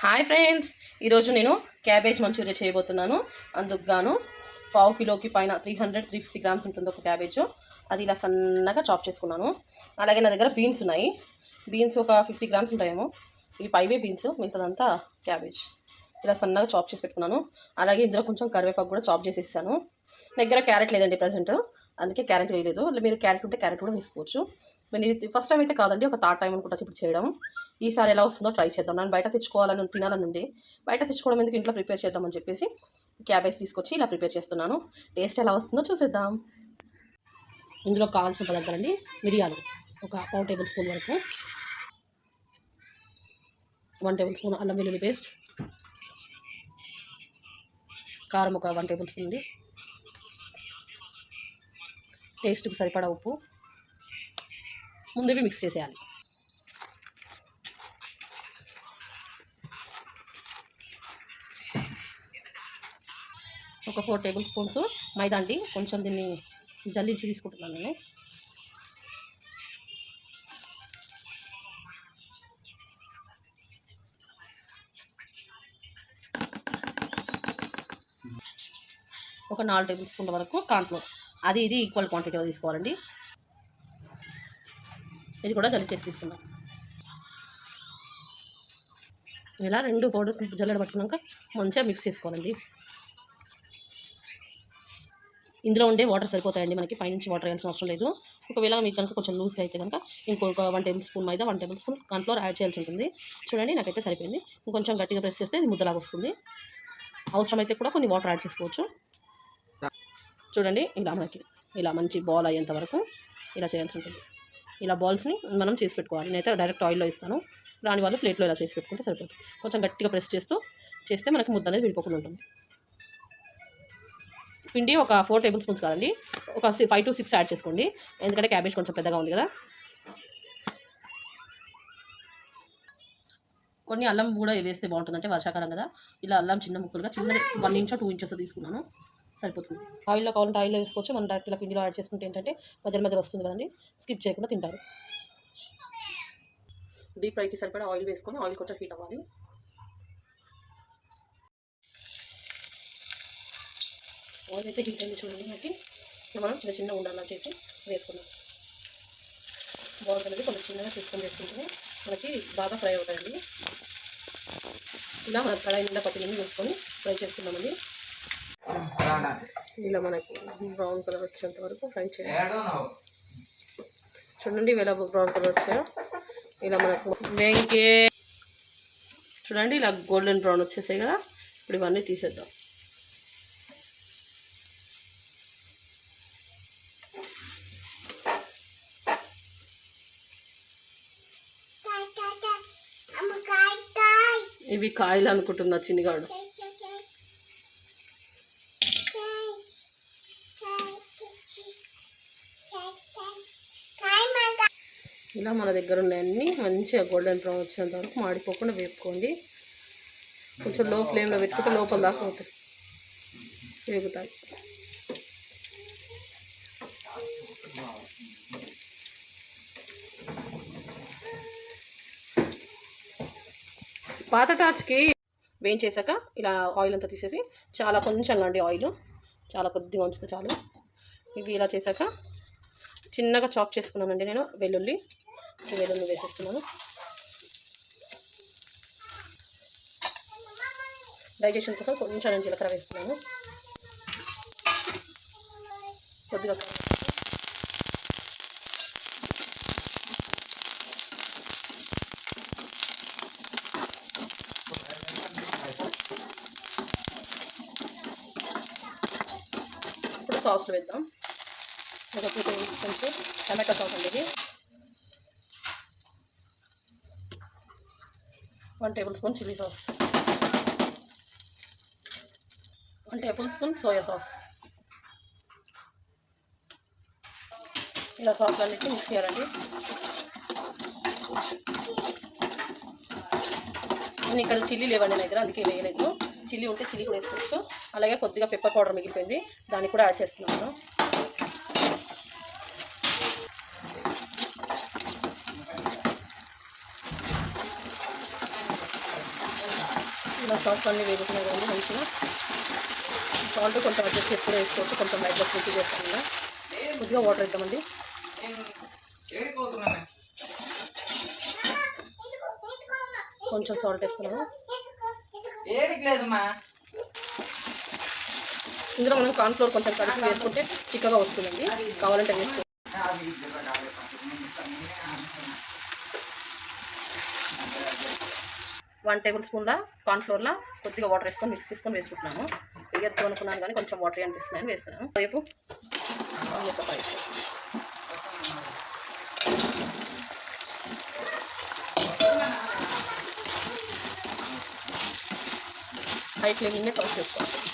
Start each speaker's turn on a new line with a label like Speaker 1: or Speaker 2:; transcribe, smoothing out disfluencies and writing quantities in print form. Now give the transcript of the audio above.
Speaker 1: Hi friends, ఈరోజు నేను cabbage Manchuria చేయబోతున్నాను. అందుకు గాను పావు కిలోకి పైన 300-350 గ్రామ్స్ ఉంటుంది ఒక క్యాబేజ్. అది ఇలా సన్నగా చాప్ చేసుకున్నాను. అలాగే నా దగ్గర బీన్స్ ఉన్నాయి. బీన్స్ ఒక 50 గ్రామ్స్ ఉంటాయేమో. ఇవి పైవే బీన్స్, మిగతాదంతా క్యాబేజ్. ఇలా సన్నగా చాప్ చేసి పెట్టుకున్నాను. అలాగే ఇందులో కొంచెం కరివేపాకు కూడా చాప్ చేసేసాను. నా దగ్గర క్యారెట్ లేదండి ప్రజెంట్, అందుకే క్యారెట్ వేయలేదు. మీరు క్యారెట్ ఉంటే క్యారెట్ కూడా వేసుకోవచ్చు. నేను ఇది ఫస్ట్ టైం అయితే కాదండి, ఒక థర్డ్ టైం అనుకుంటా ఇప్పుడు చేయడం. ఈసారి ఎలా వస్తుందో ట్రై చేద్దాం. నేను బయట తెచ్చుకోవాలని తినాలనుండి, బయట తెచ్చుకోవడం ఎందుకు ఇంట్లో ప్రిపేర్ చేద్దామని చెప్పేసి క్యాబేజ్ తీసుకొచ్చి ఇలా ప్రిపేర్ చేస్తున్నాను. టేస్ట్ ఎలా వస్తుందో చూసేద్దాం. ఇందులో కావాల్సిన పదార్థాలండి: మిరియాలు ఒక పావు టేబుల్ స్పూన్ వరకు, 1 టేబుల్ స్పూన్ అల్లం వెల్లుల్లి పేస్ట్, కారం ఒక 1 టేబుల్ స్పూన్ ఉంది, టేస్ట్కి సరిపడా ఉప్పు. ముందువి మిక్స్ చేసేయాలి. ఒక 4 టేబుల్ స్పూన్స్ మైదా అండి. కొంచెం దీన్ని జల్లించి తీసుకుంటున్నాను నేను. ఒక 4 టేబుల్ స్పూన్ల వరకు కార్న్ఫ్లోర్, అది ఇది ఈక్వల్ క్వాంటిటీలో తీసుకోవాలండి. ఇది కూడా జల్లించేసి తీసుకుందాం. ఇలా 2 పౌడర్స్ జల్లెడ పట్టుకున్నాక మంచిగా మిక్స్ చేసుకోవాలండి. ఇందులో ఉండే వాటర్ సరిపోతాయండి మనకి, పైనుంచి వాటర్ వేయాల్సిన అవసరం లేదు. ఒకవేళ మీకు కనుక కొంచెం లూజ్గా అయితే కనుక ఇంకొక 1 టేబుల్ స్పూన్ మైదా, 1 టేబుల్ స్పూన్ కార్న్ఫ్లోర్ యాడ్ చేయాల్సి ఉంటుంది. చూడండి, నాకైతే సరిపోయింది. ఇంకొంచెం గట్టిగా ప్రెస్ చేస్తే ఇది ముద్దలాగా వస్తుంది. అవసరమైతే కూడా కొన్ని వాటర్ యాడ్ చేసుకోవచ్చు. చూడండి, ఇలా మంచి బాల్ అయ్యేంత వరకు ఇలా చేయాల్సి ఉంటుంది. ఇలా బాల్స్ని మనం చేసి పెట్టుకోవాలి. నేనైతే డైరెక్ట్ ఆయిల్లో ఇస్తాను. రాని వాళ్ళు ప్లేట్లో ఇలా చేసి పెట్టుకుంటే సరిపోతుంది. కొంచెం గట్టిగా ప్రెస్ చేస్తే మనకి ముద్ద అనేది విడిపోకుండా ఉంటుంది. పిండి ఒక 4 టేబుల్ స్పూన్స్ కాదండి, ఒక 5 to 6 యాడ్ చేసుకోండి. ఎందుకంటే క్యాబేజ్ కొంచెం పెద్దగా ఉంది కదా. కొన్ని అల్లం కూడా వేస్తే బాగుంటుంది, అంటే వర్షాకాలం కదా. ఇలా అల్లం చిన్న ముక్కలుగా, చిన్నది 1 ఇంచ్ 2 ఇంచెస్ తీసుకున్నాను, సరిపోతుంది. ఆయిల్లో కావాలంటే ఆయిల్లో వేసుకోవచ్చు. మనం డైరెక్ట్ ఇలా పిండిలో యాడ్ చేసుకుంటే ఏంటంటే మధ్యలో వస్తుంది కదండి, స్కిప్ చేయకుండా తింటారు. డీప్ ఫ్రైకి సరిపడా ఆయిల్ వేసుకొని, ఆయిల్ కొంచెం హీట్ అవ్వాలి. ఆయిల్ అయితే హీట్ అయింది చూడండి. మనకి మనం చిన్న ఉండలా చేసి వేసుకున్నాం. బాల్స్ అనేది కొంచెం చిన్నగా చేసుకొని వేసుకుంటే మనకి బాగా ఫ్రై అవుతాయండి. ఇలా మన కడాయి నిండా పత్తిని వేసుకొని ఫ్రై చేసుకున్నామండి. ఇలా మనకి బ్రౌన్ కలర్ వచ్చేంత వరకు ఫ్రై చేయాలి. చూడండి, ఇలా బ్రౌన్ కలర్ వచ్చాయో ఇలా మనకు చూడండి, ఇలా గోల్డెన్ బ్రౌన్ వచ్చేసాయి కదా. ఇప్పుడు ఇవన్నీ తీసేద్దాం. ఇవి కాయలు అనుకుంటున్నా చిన్నగాడు. ఇలా మన దగ్గర ఉన్నాయన్నీ మంచిగా గోల్డెన్ బ్రౌన్ వచ్చేంత వరకు మాడిపోకుండా వేపుకోండి. కొంచెం లో ఫ్లేమ్లో పెట్టుకుంటే లోపల దాకా అవుతాయి, వేగుతాయి. పాత టాచ్కి వేయించేసాక ఇలా ఆయిల్ అంతా తీసేసి, చాలా కొంచెంగా అండి ఆయిల్, చాలా కొద్దిగా ఉంచితే చాలు. ఇవి ఇలా చేశాక చిన్నగా చాప్ చేసుకున్నానండి నేను వెల్లుల్లి వేసేస్తున్నాను. డైజెషన్ కోసం కొంచెం నేను జీలకర్ర వేస్తున్నాను, కొద్దిగా ఇప్పుడు సాస్లు వేద్దాం. ఒక 2 టేబుల్ స్పూన్స్ టమాటో సాస్ అండి. ఇది 1 table spoon chilli sauce, 1 table spoon soya sauce. ఇలా సాస్లు అన్నిటిని మిక్స్ చేయాలండి. నేను ఇక్కడ చిల్లీ లేవండి నా దగ్గర, అందుకే వేయలేదు. చిల్లీ ఉంటే చిల్లీ కూడా వేసుకోవచ్చు. అలాగే కొద్దిగా పెప్పర్ పౌడర్ మిగిలిపోయింది, దాన్ని కూడా యాడ్ చేస్తున్నాను. ఇలా సాస్ అన్నీ వేగుతున్నాయి కదండి మంచిగా. సాల్ట్ కొంచెం అడ్జస్ట్ చేసుకుని వేసుకోవచ్చు, కొంచెం లైట్గా ఫ్రూటీ చేస్తాను కదా. కొద్దిగా వాటర్ ఇద్దామండి. కొంచెం సాల్ట్ వేస్తున్నాను. ఇందులో మనం కార్న్ఫ్లోర్ కొంచెం కలిపి వేసుకుంటే చిక్కగా వస్తుందండి, కావాలంటే వేసుకో. 1 టేబుల్ స్పూన్ల కార్న్ఫ్లోర్లో కొద్దిగా వాటర్ వేసుకొని మిక్స్ చేసుకొని వేసుకుంటున్నాను. వేయద్దు అనుకున్నాను కానీ కొంచెం వాటర్ అనిపిస్తున్నాయని వేస్తున్నాను. రేపు హై ఫ్లేమ్ మీద టాస్ చేసుకోవాలి.